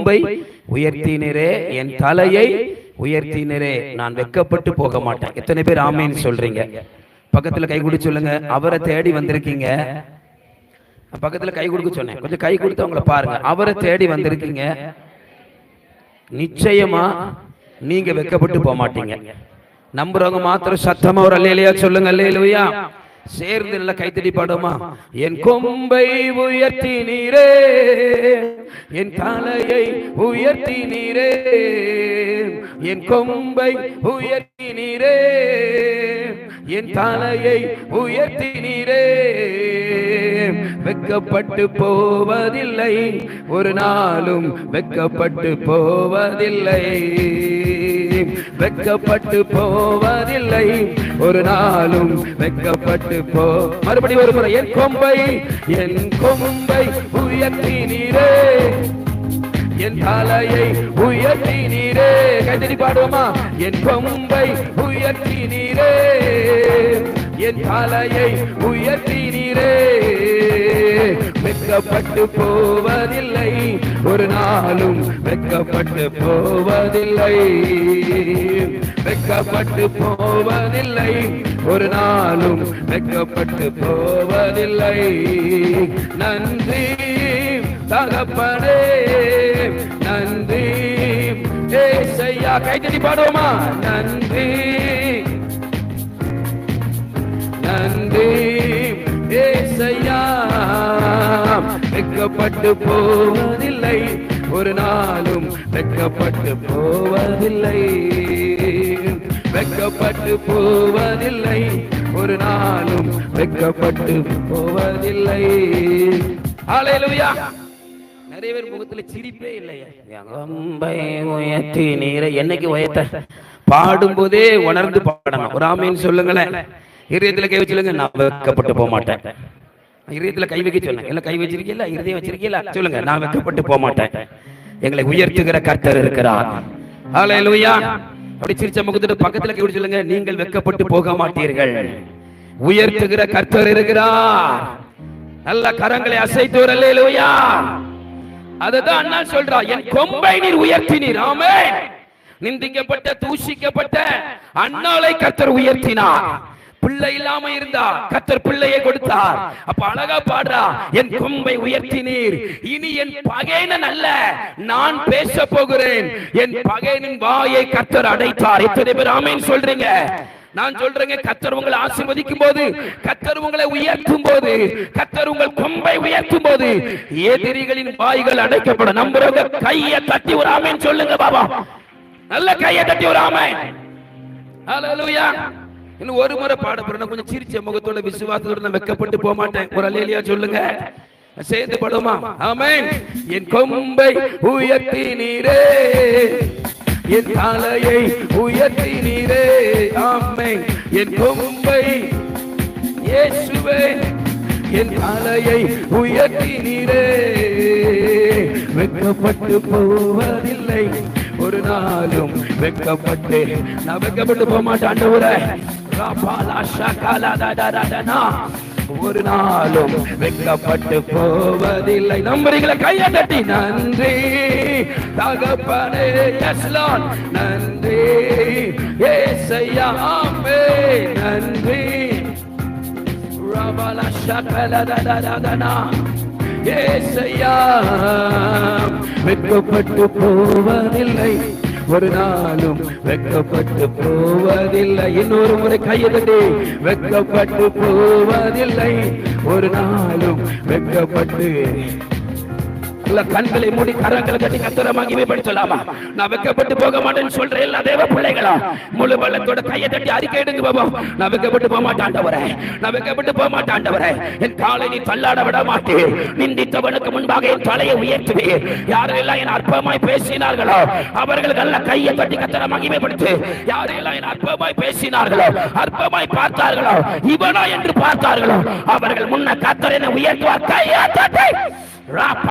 கொம்பை உயர்த்தினரே, என் தலையை உயர்த்தினரே, நான் வெட்கப்பட்டு போக மாட்டேன். எத்தனை பேர் ஆமேன்னு சொல்றீங்க? பக்கத்துல கை கொடுத்து சொல்லுங்க. அவரை தேடி வந்திருக்கீங்க. பக்கத்துல கை கொடுக்க சொன்னேன், கொஞ்சம் கை கொடுத்து அவங்கள பாருங்க. அவரை தேடி வந்திருக்கீங்க, நிச்சயமா நீங்க வெட்கப்பட்டு போக மாட்டீங்க. நம்புறவங்க மாத்திரம் சத்தமா ஒரு அல்லேலூயா சொல்லுங்க. அல்லேலூயா. சேர்ந்து நல்ல கைத்தடி பாடுமா? என் கொம்பை உயர்த்தினீரே, என் தலையை உயர்த்தினீரே, என் கொம்பை உயர்த்தினீரே, என் தலையை உயர்த்தினீரே, வெட்கப்பட்டு போவதில்லை, ஒரு நாளும் வெட்கப்பட்டு போவதில்லை, வெட்கப்பட்டு போவதில்லை, ஒரு நாளும் வெட்கப்பட்டு மறுபடியும் ஒரு முறை. என் கொம்பை உயர்த்தினீரே, என் தலையை உயர்த்தினீரே. கைத்தடி பாடுவோமா? என் கொம்பை உயர்த்தினீரே, என் தலையை உயர்த்தினீரே, வெட்கப்பட்டு போவதில்லை, ஒரு நாளும் வெட்கப்பட்டு போவதில்லை, வெட்கப்பட்டு போவதில்லை, ஒரு நாளும் வெட்கப்பட்டு போவதில்லை. நன்றி தகப்பனே, நன்றி ஏசையா. கைத்தடி பாடுவோமா? நன்றி நன்றி ஏசையா, வெட்கப்பட்டு போவதில்லை, ஒரு நாளும் வெட்கப்பட்டு போவதில்லை, வெட்கப்பட்டு போவதில்லை, ஒரு நாளும் வெட்கப்பட்டு போவதில்லை. ஹல்லேலூயா. நிறைய பேர் முகத்துல சிரிப்பே இல்லையா? கொம்பை உயர்த்தினீரே. என்னைக்கு உயர்த்த? பாடும்போதே உணர்ந்து பாடணும். ஒரு ஆமீன் சொல்லுங்களேன். இதயத்துல கை வச்சுலுங்க. நான் வெட்கப்பட்டு போக மாட்டேன். இதயத்துல கை வைக்க சொன்னேன். எல்லாம் கை வச்சிருக்கீங்களா? இதயம் வச்சிருக்கீங்களா? சொல்லுங்க. நான் வெட்கப்பட்டு போக மாட்டேன். எங்களை உயர்த்துகிற கர்த்தர் இருக்கிறார். ஹல்லேலூயா. அப்படி சிரிச்ச முகத்துல பக்கத்துல கை சொல்லுங்க. நீங்கள் வெட்கப்பட்டு போக மாட்டீர்கள். உயர்த்துகிற கர்த்தர் இருக்கிறார். நல்ல கரங்களை அசைத்து ஒரு அல்லேலூயா. அதுதான் அண்ணா சொல்றா, என் கொம்பை நீர் உயர்த்தினீர். ஆமென். நிந்திக்கப்பட்ட தூஷிக்கப்பட்ட அண்ணாளை கர்த்தர் உயர்த்தினார். பிள்ளை இல்லாம இருந்தா கர்த்தர் பிள்ளையை கொடுத்தார். அப்ப அழகா பாடுறா, என் கொம்பை உயர்த்தினீர். இனி என் பகையன் அல்ல, நான் பேச போகிறேன். என் பகையனின் வாயை கர்த்தர் அடைத்தார். எத்தனை பேர் ஆமென் சொல்றீங்க? நான் சொல்றேங்க, கர்த்தர் உங்களை ஆசீர்வதிக்கும் போது, கர்த்தர் உங்களை உயர்த்தும் போது, கர்த்தர் உங்கள் கொம்பை உயர்த்தும் போது எதிரிகளின் வாய்கள் அடைக்கப்படும். நம்புறவங்க கையை தட்டி ஒரு ஆமென் சொல்லுங்க பாபா. நல்ல கையை தட்டி ஒரு ஆமென். ஹல்லேலூயா. இன்னும் ஒரு முறை பாட போறேன். கொஞ்சம் சிரிச்ச முகத்தோட விசுவாசத்தோட நான் வெட்கப்பட்டு போக மாட்டேன். ஒரு அல்லேலூயா சொல்லுங்க. சேர்ந்து பாடுமா? ஆமென். என் கொம்பை உயர்த்தினீரே, என் தலையை உயர்த்தினீரே. ஆமென். என் கொம்பை இயேசுவே, என் தலையை உயர்த்தினீரே, வெட்கப்பட்டு போவதில்லை, ஒரு நாளும் வெட்கப்பட்டு நான் வெட்கப்பட்டு போக மாட்டேன். ஆண்டவரே, ஒரு நாளும் வெட்கப்பட்டு போவதில்லை. நம்புறீங்களா? கையை தட்டி நன்றி தகப்பனே. Yes Lord. நன்றி ஏசையா. ஆமென். நன்றி ரபலா ஷகலததததனா. ஏசையா, வெட்கப்பட்டு போவதில்லை, ஒரு நாளும் வெட்கப்பட்டு போவதில்லை. இன்னொரு முறை கையை தட்டி, வெட்கப்பட்டு போவதில்லை, ஒரு நாளும் வெட்கப்பட்டு. கண்களை மூடி கரங்களை கட்டி கர்த்தரை மகிமைப்படுத்தலாமா? நான் வெட்கப்பட்டு போக மாட்டேன்னு சொல்ற எல்லா தேவ பிள்ளைகளா முழு பலத்தோட கையை தட்டி அறிக்கையிடுங்க பாபா. நான் வெட்கப்பட்டு போக மாட்டேன் ஆண்டவரே, நான் வெட்கப்பட்டு போக மாட்டேன் ஆண்டவரே. என் காலை நீ தள்ளாட விட மாட்டேன். நிந்தித்தவனுக்கு முன்பாக என் தலையை உயர்த்துவேன். யாரெல்லாம் என் அற்பமாய் பேசினார்களோ அவர்கள் நல்ல கையை தட்டி கர்த்தரை மகிமைப்படுத்து. யாரெல்லாம் என் அற்பமாய் பேசினார்களோ, அற்பமாய் பார்த்தார்களோ, இவனா என்று பார்த்தார்களோ, அவர்கள் முன்ன கர்த்தரை உயர்த்துவார். கையை தட்டி